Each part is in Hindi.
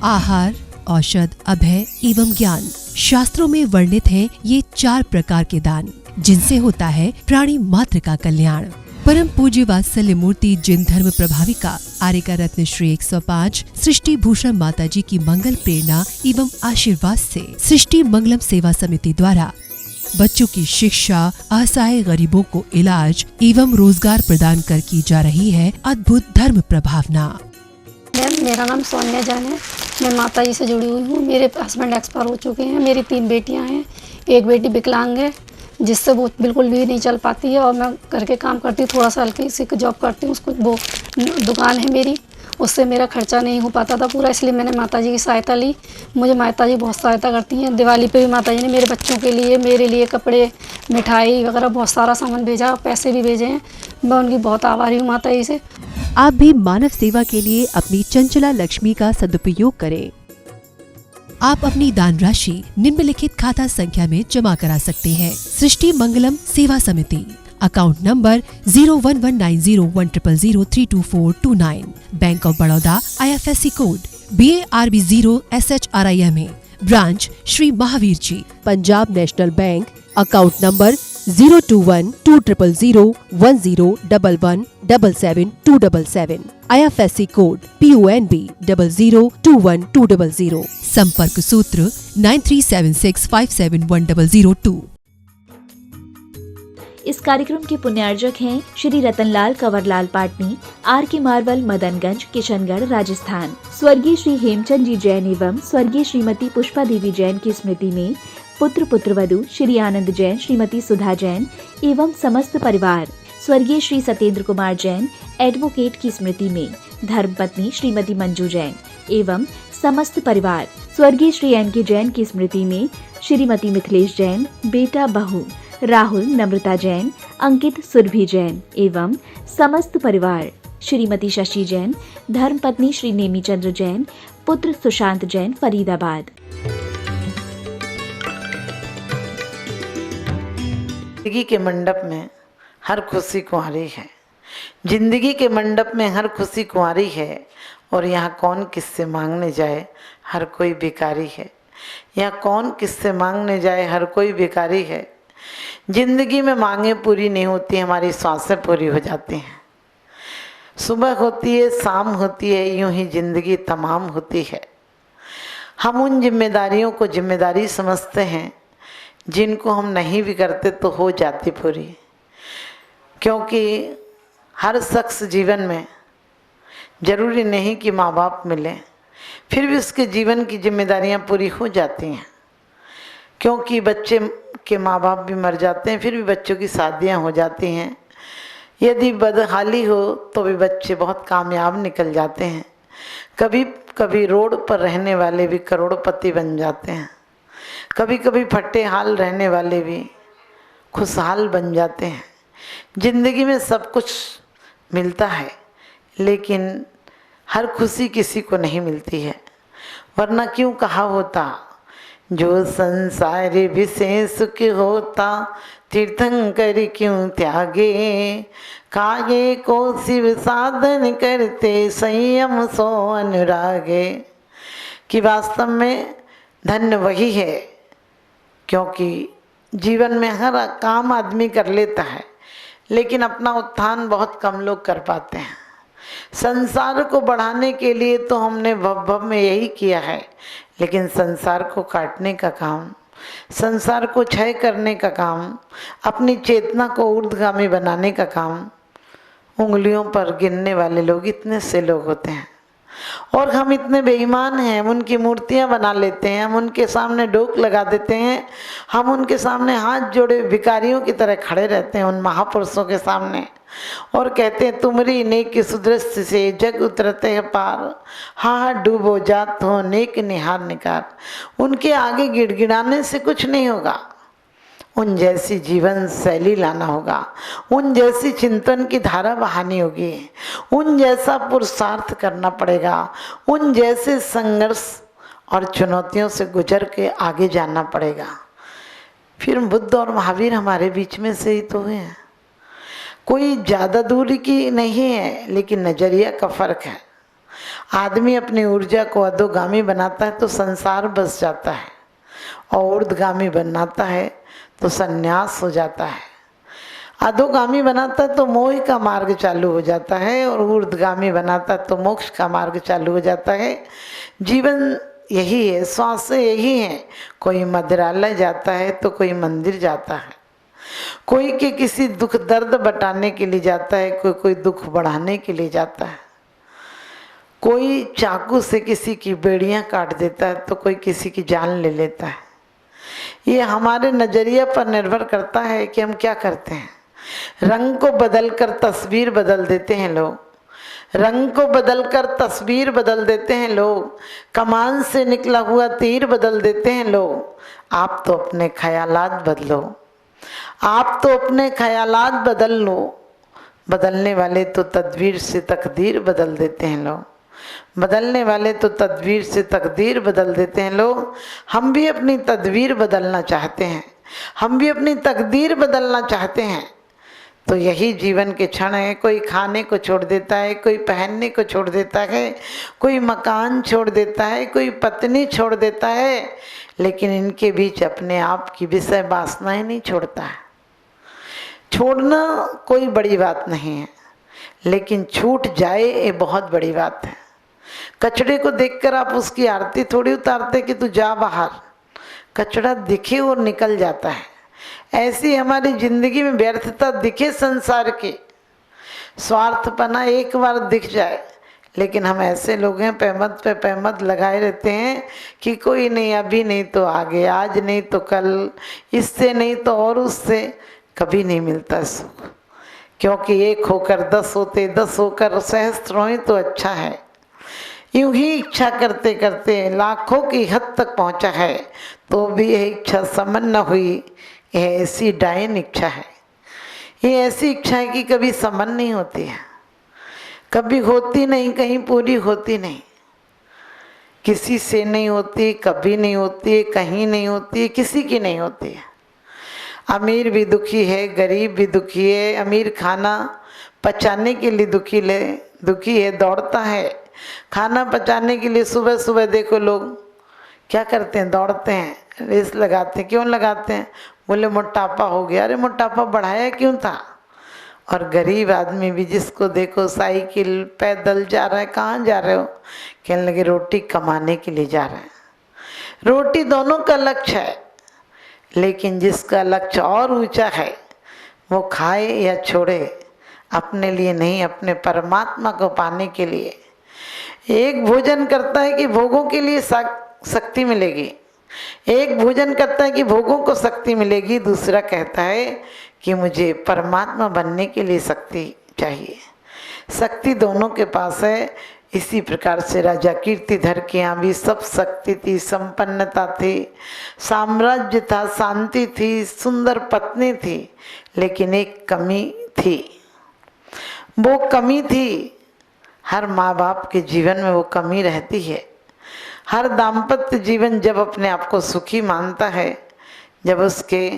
आहार, औषध, अभय एवं ज्ञान। शास्त्रों में वर्णित हैं ये 4 प्रकार के दान, जिनसे होता है प्राणी मात्र का कल्याण। परम पूज्य वात्सल्य मूर्ति जिन धर्म प्रभाविका आर्यका रत्न श्री 105 सृष्टि भूषण माता जी की मंगल प्रेरणा एवं आशीर्वाद से सृष्टि मंगलम सेवा समिति द्वारा बच्चों की शिक्षा, असहाय गरीबों को इलाज एवं रोजगार प्रदान कर की जा रही है अद्भुत धर्म प्रभावना। मेरा नाम सोनिया जान है। मैं माता जी से जुड़ी हुई हूँ। मेरे हस्बैंड एक्सपायर हो चुके हैं। मेरी 3 बेटियाँ हैं। एक बेटी विकलांग है, जिससे वो बिल्कुल भी नहीं चल पाती है, और मैं घर के काम करती हूँ, थोड़ा सा हल्की सी जॉब करती हूँ। उसको वो दुकान है मेरी, उससे मेरा खर्चा नहीं हो पाता था पूरा, इसलिए मैंने माता जी की सहायता ली। मुझे माता जी बहुत सहायता करती हैं। दिवाली पे भी माता जी ने मेरे बच्चों के लिए, मेरे लिए कपड़े, मिठाई वगैरह बहुत सारा सामान भेजा, पैसे भी भेजे हैं। मैं उनकी बहुत आभारी हूँ माता जी से। आप भी मानव सेवा के लिए अपनी चंचला लक्ष्मी का सदुपयोग करें। आप अपनी दान राशि निम्नलिखित खाता संख्या में जमा करा सकते हैं। सृष्टि Mangalam Seva Samiti, account number 01190100032429, bank of Baroda, IFSC code BARB 0SHRIMA, branch Shri Mahavir ji, Punjab national bank, account number 0212010117777, IFSC code PONB 0021200, संपर्क सूत्र 9376571002। इस कार्यक्रम के पुण्यार्जक हैं श्री रतनलाल कंवरलाल पाटनी, RK मार्बल, मदनगंज, किशनगढ़, राजस्थान। स्वर्गीय श्री हेमचंद जी जैन एवं स्वर्गीय श्रीमती पुष्पा देवी जैन की स्मृति में पुत्र पुत्रवधू श्री आनंद जैन, श्रीमती सुधा जैन एवं समस्त परिवार। स्वर्गीय श्री सत्येंद्र कुमार जैन एडवोकेट की स्मृति में धर्मपत्नी श्रीमती मंजू जैन एवं समस्त परिवार। स्वर्गीय श्री NK जैन की स्मृति में श्रीमती मिथिलेश जैन, बेटा बहू राहुल नम्रता जैन, अंकित सुरभि जैन एवं समस्त परिवार। श्रीमती शशि जैन, धर्मपत्नी श्री नेमी चंद्र जैन, पुत्र सुशांत जैन, फरीदाबाद। जिंदगी के मंडप में हर खुशी कुंवारी है। जिंदगी के मंडप में हर खुशी कुंवारी है, और यहाँ कौन किससे मांगने जाए, हर कोई भिखारी है। यहाँ कौन किससे मांगने जाए, हर कोई भिखारी है। जिंदगी में मांगे पूरी नहीं होती, हमारी सांसें पूरी हो जाती हैं। सुबह होती है, शाम होती है, यूं ही जिंदगी तमाम होती है। हम उन जिम्मेदारियों को जिम्मेदारी समझते हैं जिनको हम नहीं भी करते तो हो जाती पूरी, क्योंकि हर शख्स जीवन में जरूरी नहीं कि माँ बाप मिले, फिर भी उसके जीवन की जिम्मेदारियाँ पूरी हो जाती हैं। क्योंकि बच्चे के माँ बाप भी मर जाते हैं, फिर भी बच्चों की शादियाँ हो जाती हैं। यदि बदहाली हो तो भी बच्चे बहुत कामयाब निकल जाते हैं। कभी कभी रोड पर रहने वाले भी करोड़पति बन जाते हैं। कभी कभी फटे हाल रहने वाले भी खुशहाल बन जाते हैं। जिंदगी में सब कुछ मिलता है, लेकिन हर खुशी किसी को नहीं मिलती है। वरना क्यों कहा होता, जो संसार विषय सुख होता, तीर्थंकर क्यों त्यागे, काये को शिव साधन करते, संयम सो अनुरागे। कि वास्तव में धन्य वही है, क्योंकि जीवन में हर काम आदमी कर लेता है, लेकिन अपना उत्थान बहुत कम लोग कर पाते हैं। संसार को बढ़ाने के लिए तो हमने भव में यही किया है, लेकिन संसार को काटने का काम, संसार को क्षय करने का काम, अपनी चेतना को ऊर्ध्वगामी बनाने का काम, उंगलियों पर गिनने वाले लोग इतने से लोग होते हैं। और हम इतने बेईमान हैं, हम उनकी मूर्तियां बना लेते हैं, हम उनके सामने डोक लगा देते हैं, हम उनके सामने हाथ जोड़े भिखारियों की तरह खड़े रहते हैं उन महापुरुषों के सामने, और कहते हैं तुमरी नेक सुदृश्य से जग उतरते हैं पार, हाँ डूबो जात हो नेक निहार निकार। उनके आगे गिड़गिड़ाने से कुछ नहीं होगा, उन जैसी जीवन शैली लाना होगा, उन जैसी चिंतन की धारा बहानी होगी, उन जैसा पुरुषार्थ करना पड़ेगा, उन जैसे संघर्ष और चुनौतियों से गुजर के आगे जाना पड़ेगा। फिर बुद्ध और महावीर हमारे बीच में से ही तो हैं। कोई ज़्यादा दूरी की नहीं है, लेकिन नज़रिया का फ़र्क है। आदमी अपनी ऊर्जा को अधोगामी बनाता है तो संसार बस जाता है, और ऊर्ध्वगामी बनाता है तो संन्यास हो जाता है। अधोगामी बनाता है तो मोह का मार्ग चालू हो जाता है, और ऊर्ध्वगामी बनाता है तो मोक्ष का मार्ग चालू हो जाता है। जीवन यही है, श्वास यही है। कोई मंदिरालय जाता है तो कोई मंदिर जाता है, कोई के किसी दुख दर्द बटाने के लिए जाता है, कोई दुख बढ़ाने के लिए जाता है, कोई चाकू से किसी की बेड़ियां काट देता है तो कोई किसी की जान ले लेता है। ये हमारे नज़रिया पर निर्भर करता है कि हम क्या करते हैं। रंग को बदलकर तस्वीर बदल देते हैं लोग, रंग को बदलकर तस्वीर बदल देते हैं लोग, कमान से निकला हुआ तीर बदल देते हैं लोग। आप तो अपने ख्यालात बदलो, आप तो अपने ख्यालात बदल लो। बदलने वाले तो तदबीर से तकदीर बदल देते हैं लोग, बदलने वाले तो तदबीर से तकदीर बदल देते हैं लोग। हम भी अपनी तदबीर बदलना चाहते हैं, हम भी अपनी तकदीर बदलना चाहते हैं। तो यही जीवन के क्षण है। कोई खाने को छोड़ देता है, कोई पहनने को छोड़ देता है, कोई मकान छोड़ देता है, कोई पत्नी छोड़ देता है, लेकिन इनके बीच अपने आप की विषय वासनाएं नहीं छोड़ता है। छोड़ना कोई बड़ी बात नहीं है, लेकिन छूट जाए ये बहुत बड़ी बात है। कचड़े को देखकर आप उसकी आरती थोड़ी उतारते कि तू जा बाहर, कचड़ा दिखे और निकल जाता है। ऐसी हमारी जिंदगी में व्यर्थता दिखे संसार की, स्वार्थपना एक बार दिख जाए, लेकिन हम ऐसे लोग हैं पैमत पे पैमत लगाए रहते हैं कि कोई नहीं, अभी नहीं तो आगे, आज नहीं तो कल, इससे नहीं तो और उससे। कभी नहीं मिलता सुख, क्योंकि एक होकर 10 होते, 10 होकर सहस्त्र हों तो अच्छा है। यूं ही इच्छा करते करते लाखों की हद तक पहुंचा है, तो भी यह इच्छा समन न हुई। यह ऐसी डायन इच्छा है, ये ऐसी इच्छा है कि कभी समन नहीं होती है, कभी होती नहीं, कहीं पूरी होती नहीं, किसी से नहीं होती, कभी नहीं होती, कहीं नहीं होती, किसी की नहीं होती है। अमीर भी दुखी है, गरीब भी दुखी है। अमीर खाना पचाने के लिए दुखी है, दौड़ता है खाना पचाने के लिए। सुबह सुबह देखो लोग क्या करते हैं, दौड़ते हैं, रेस लगाते हैं। क्यों लगाते हैं? बोले मोटापा हो गया। अरे मोटापा बढ़ाया क्यों था? और गरीब आदमी भी जिसको देखो साइकिल, पैदल जा रहा है। कहाँ जा रहे हो? कहने लगे रोटी कमाने के लिए जा रहे हैं। रोटी दोनों का लक्ष्य है, लेकिन जिसका लक्ष्य और ऊंचा है वो खाए या छोड़े, अपने लिए नहीं, अपने परमात्मा को पाने के लिए। एक भोजन करता है कि भोगों के लिए शक्ति मिलेगी, एक भोजन करता है कि भोगों को शक्ति मिलेगी, दूसरा कहता है कि मुझे परमात्मा बनने के लिए शक्ति चाहिए। शक्ति दोनों के पास है। इसी प्रकार से राजा कीर्तिधर के यहाँ भी सब शक्ति थी, संपन्नता थी, साम्राज्य था, शांति थी, सुंदर पत्नी थी, लेकिन एक कमी थी। वो कमी थी, हर माँ बाप के जीवन में वो कमी रहती है। हर दाम्पत्य जीवन जब अपने आप को सुखी मानता है, जब उसके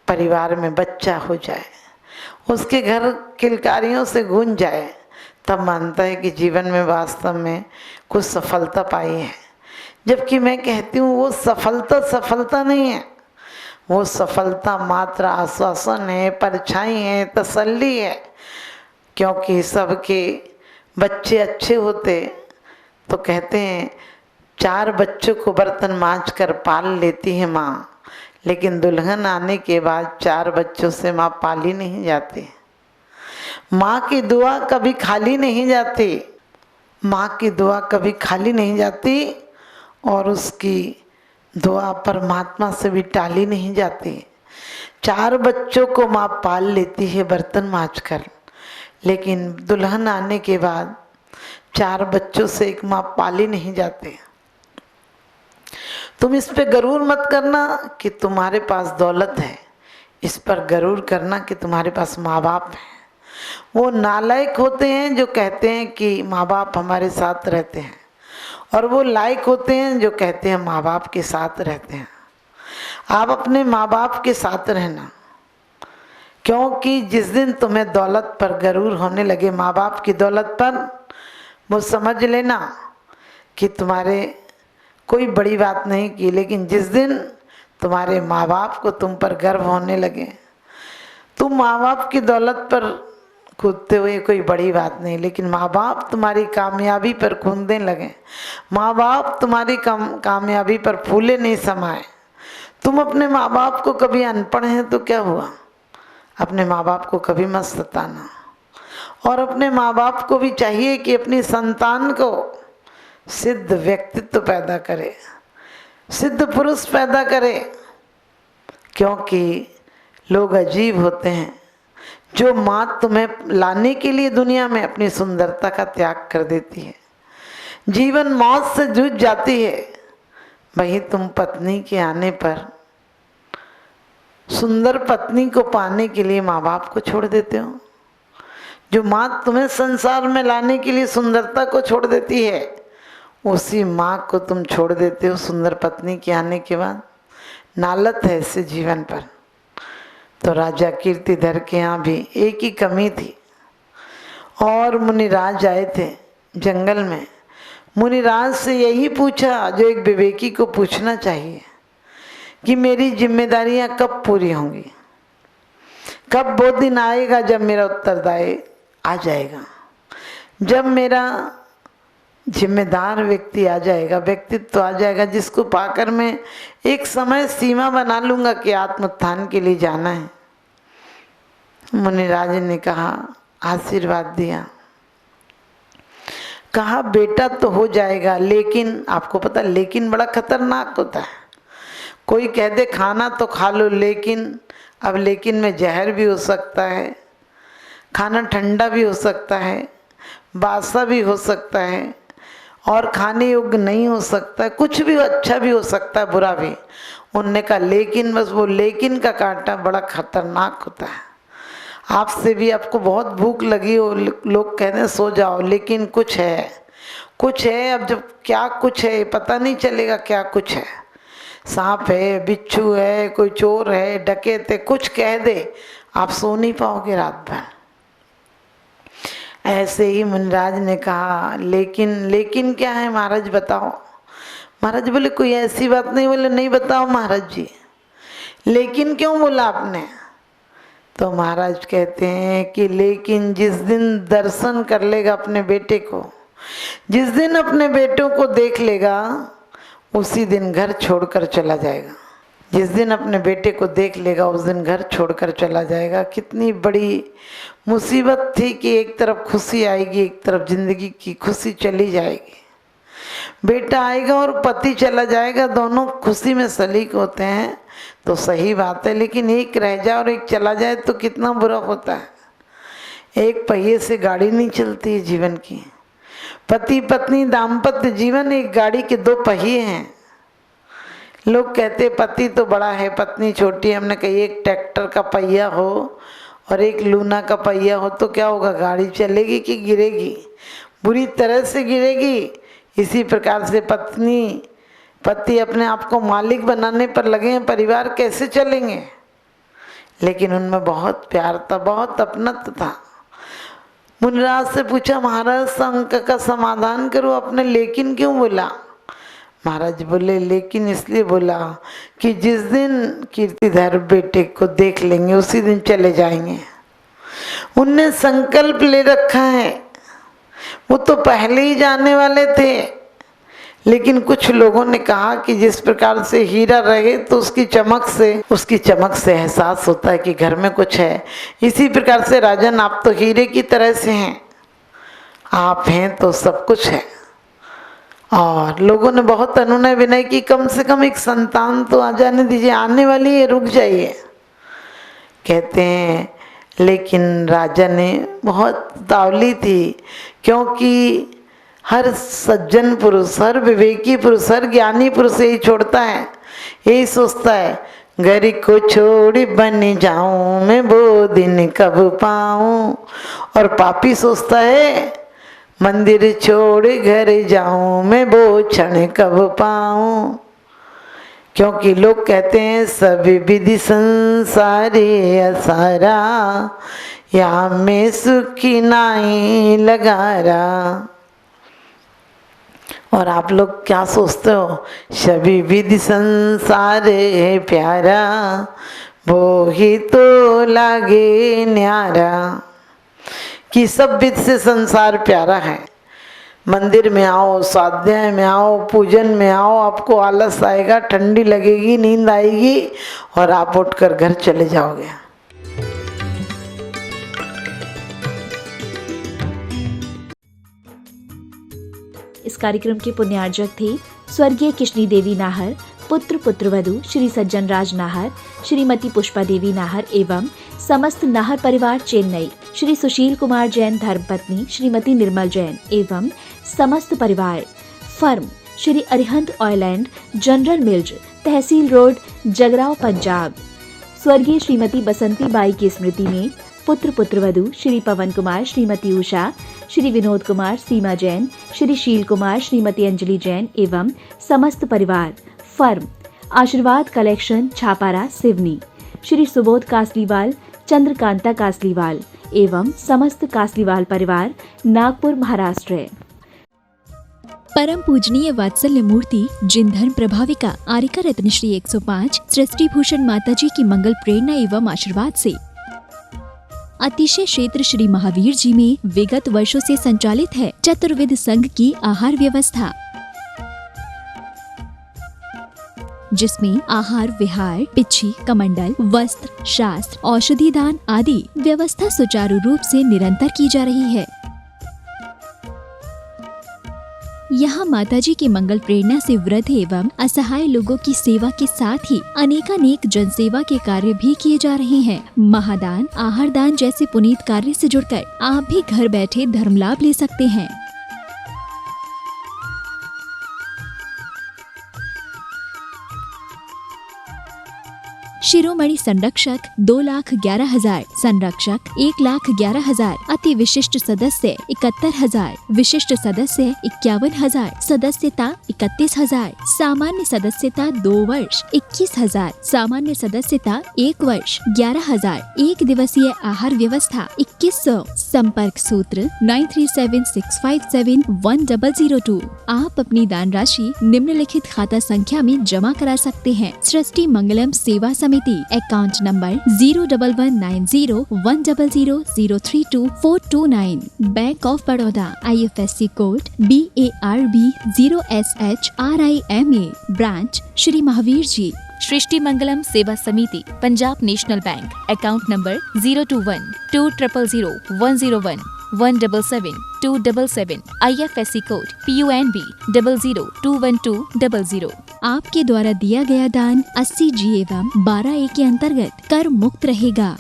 परिवार में बच्चा हो जाए, उसके घर किलकारियों से गूंज जाए, तब मानता है कि जीवन में वास्तव में कुछ सफलता पाई है। जबकि मैं कहती हूँ वो सफलता नहीं है, वो सफलता मात्र आश्वासन है, परछाई है, तसल्ली है। क्योंकि सबके बच्चे अच्छे होते तो कहते हैं 4 बच्चों को बर्तन मांज कर पाल लेती है माँ, लेकिन दुल्हन आने के बाद 4 बच्चों से माँ पाली नहीं जाती। माँ की दुआ कभी खाली नहीं जाती, माँ की दुआ कभी खाली नहीं जाती, और उसकी दुआ परमात्मा से भी टाली नहीं जाती। 4 बच्चों को माँ पाल लेती है बर्तन मांज कर, लेकिन दुल्हन आने के बाद 4 बच्चों से एक माँ पाली नहीं जाती। तुम इस पे गरूर मत करना कि तुम्हारे पास दौलत है, इस पर गरूर करना कि तुम्हारे पास माँ बाप है। वो नालायक होते हैं जो कहते हैं कि माँ बाप हमारे साथ रहते हैं, और वो लायक होते हैं जो कहते हैं माँ बाप के साथ रहते हैं। आप अपने माँ बाप के साथ रहना, क्योंकि जिस दिन तुम्हें दौलत पर गरूर होने लगे, माँ बाप की दौलत पर, वो समझ लेना कि तुम्हारे कोई बड़ी बात नहीं की, लेकिन जिस दिन तुम्हारे माँ बाप को तुम पर गर्व होने लगे, तुम माँ बाप की दौलत पर कूदते हुए कोई बड़ी बात नहीं, लेकिन माँ बाप तुम्हारी कामयाबी पर कूदने लगे, माँ बाप तुम्हारी कामयाबी पर फूले नहीं समाए। तुम अपने माँ बाप को कभी अनपढ़ हैं तो क्या हुआ, अपने माँ बाप को कभी मत सताना। और अपने माँ बाप को भी चाहिए कि अपनी संतान को सिद्ध व्यक्तित्व पैदा करे, सिद्ध पुरुष पैदा करे, क्योंकि लोग अजीब होते हैं। जो माँ तुम्हें लाने के लिए दुनिया में अपनी सुंदरता का त्याग कर देती है, जीवन मौत से जूझ जाती है, वही तुम पत्नी के आने पर सुंदर पत्नी को पाने के लिए माँ बाप को छोड़ देते हो। जो माँ तुम्हें संसार में लाने के लिए सुंदरता को छोड़ देती है, उसी माँ को तुम छोड़ देते हो सुंदर पत्नी के आने के बाद। नालत है इससे जीवन पर। तो राजा कीर्तिधर के यहाँ भी एक ही कमी थी, और मुनिराज आए थे जंगल में। मुनिराज से यही पूछा जो एक विवेकी को पूछना चाहिए कि मेरी जिम्मेदारियां कब पूरी होंगी, कब वो दिन आएगा जब मेरा उत्तरदायी आ जाएगा, जब मेरा जिम्मेदार व्यक्ति आ जाएगा, व्यक्तित्व आ जाएगा, जिसको पाकर मैं एक समय सीमा बना लूँगा कि आत्मोत्थान के लिए जाना है। मुनिराज ने कहा, आशीर्वाद दिया, कहा बेटा तो हो जाएगा, लेकिन आपको पता लेकिन बड़ा खतरनाक होता है। कोई कह दे खाना तो खा लो, लेकिन अब लेकिन में जहर भी हो सकता है, खाना ठंडा भी हो सकता है, बासा भी हो सकता है, और खाने योग्य नहीं हो सकता है, कुछ भी अच्छा भी हो सकता है, बुरा भी। उनने कहा लेकिन, बस वो लेकिन का कांटा बड़ा खतरनाक होता है। आपसे भी आपको बहुत भूख लगी हो, लोग कहते हैं सो जाओ, लेकिन कुछ है, कुछ है। अब जब क्या कुछ है पता नहीं चलेगा, क्या कुछ है, सांप है, बिच्छू है, कोई चोर है, डकैत है, कुछ कह दे, आप सो नहीं पाओगे रात भर। ऐसे ही मुनिराज ने कहा लेकिन क्या है महाराज बताओ। महाराज बोले कोई ऐसी बात नहीं। बोले नहीं बताओ महाराज जी, लेकिन क्यों बोला आपने। तो महाराज कहते हैं कि लेकिन जिस दिन दर्शन कर लेगा अपने बेटे को, जिस दिन अपने बेटों को देख लेगा, उसी दिन घर छोड़कर चला जाएगा। जिस दिन अपने बेटे को देख लेगा उस दिन घर छोड़कर चला जाएगा। कितनी बड़ी मुसीबत थी कि एक तरफ खुशी आएगी, एक तरफ जिंदगी की खुशी चली जाएगी। बेटा आएगा और पति चला जाएगा, दोनों खुशी में शरीक होते हैं तो सही बात है, लेकिन एक रह जाए और एक चला जाए तो कितना बुरा होता है। एक पहिए से गाड़ी नहीं चलती है जीवन की। पति पत्नी दाम्पत्य जीवन एक गाड़ी के दो पहिए हैं। लोग कहते पति तो बड़ा है पत्नी छोटी है। हमने कहा एक ट्रैक्टर का पहिया हो और एक लूना का पहिया हो तो क्या होगा, गाड़ी चलेगी कि गिरेगी, बुरी तरह से गिरेगी। इसी प्रकार से पति अपने आप को मालिक बनाने पर लगे हैं, परिवार कैसे चलेंगे। लेकिन उनमें बहुत प्यार था, बहुत अपनत्व था। मुनिराज से पूछा महाराज संक का समाधान करो, अपने लेकिन क्यों बोला। महाराज बोले लेकिन इसलिए बोला कि जिस दिन कीर्तिधर बेटे को देख लेंगे उसी दिन चले जाएंगे। उनने संकल्प ले रखा है, वो तो पहले ही जाने वाले थे। लेकिन कुछ लोगों ने कहा कि जिस प्रकार से हीरा रहे तो उसकी चमक से एहसास होता है कि घर में कुछ है। इसी प्रकार से राजन आप तो हीरे की तरह से हैं, आप हैं तो सब कुछ है। और लोगों ने बहुत अनुनय विनय की, कम से कम एक संतान तो आ जाने दीजिए, आने वाली है, रुक जाइए। कहते हैं लेकिन राजा ने बहुत तावली थी, क्योंकि हर सज्जन पुरुष, हर विवेकी पुरुष, हर ज्ञानी पुरुष यही छोड़ता है, यही सोचता है घर को छोड़ बन जाऊं मैं वो दिन कब पाऊं। और पापी सोचता है मंदिर छोड़ घर जाऊं मैं वो क्षण कब पाऊं। क्योंकि लोग कहते हैं सभी विधि संसारे असारा, या में सुखी नाई लगारा। और आप लोग क्या सोचते हो? सभी विधि संसार है प्यारा, वो ही तो लागे न्यारा। कि सब विधि से संसार प्यारा है। मंदिर में आओ, स्वाध्याय में आओ, पूजन में आओ, आपको आलस आएगा, ठंडी लगेगी, नींद आएगी और आप उठकर घर चले जाओगे। इस कार्यक्रम के पुण्यार्जक थे स्वर्गीय किशनी देवी नाहर, पुत्र पुत्रवधू श्री सज्जन राज नाहर, श्रीमती पुष्पा देवी नाहर एवं समस्त नाहर परिवार चेन्नई, श्री सुशील कुमार जैन धर्मपत्नी श्रीमती निर्मल जैन एवं समस्त परिवार। Firm Shri Arihant oil and general mills, तहसील रोड, जगराव, पंजाब। स्वर्गीय श्रीमती बसंती बाई की स्मृति में पुत्र पुत्रवधू श्री पवन कुमार, श्रीमती उषा, श्री विनोद कुमार, सीमा जैन, श्री शील कुमार, श्रीमती अंजलि जैन एवं समस्त परिवार। फर्म आशीर्वाद कलेक्शन, छापारा, सिवनी। श्री सुबोध कासलीवाल, चंद्रकांता कासलीवाल एवं समस्त कासलीवाल परिवार, नागपुर, महाराष्ट्र। परम पूजनीय वात्सल्य मूर्ति जिनधर्म प्रभाविका आरिका रत्न श्री 105 सृष्टि भूषण माताजी की मंगल प्रेरणा एवं आशीर्वाद से अतिशय क्षेत्र श्री महावीर जी में विगत वर्षों से संचालित है चतुर्विध संघ की आहार व्यवस्था, जिसमें आहार विहार, पिच्छी, कमंडल, वस्त्र, शास्त्र, औषधि दान आदि व्यवस्था सुचारू रूप से निरंतर की जा रही है। यहाँ माताजी की मंगल प्रेरणा से वृद्ध एवं असहाय लोगों की सेवा के साथ ही अनेकानेक जनसेवा के कार्य भी किए जा रहे हैं। महादान, आहार दान जैसे पुनीत कार्य से जुड़कर आप भी घर बैठे धर्म लाभ ले सकते हैं। शिरोमणि संरक्षक 2,11,000, संरक्षक 1,11,000, अति विशिष्ट सदस्य 71,000, विशिष्ट सदस्य 51,000, सदस्यता 31,000, सामान्य सदस्यता 2 वर्ष 21,000, सामान्य सदस्यता 1 वर्ष 11,000, एक दिवसीय आहार व्यवस्था 2100। संपर्क सूत्र 9376571002। आप अपनी दान राशि निम्नलिखित खाता संख्या में जमा करा सकते हैं। सृष्टि Mangalam Seva Samiti, account number 0119000032429, bank of Baroda, IFSC code BARB 0SHRIMA, branch Shri Mahavir ji. Srishti Mangalam Seva Samiti, Punjab national bank, account number 021200101 177 IFSC code PUNB 0021200। आपके द्वारा दिया गया दान 80G एवं 12A के अंतर्गत कर मुक्त रहेगा।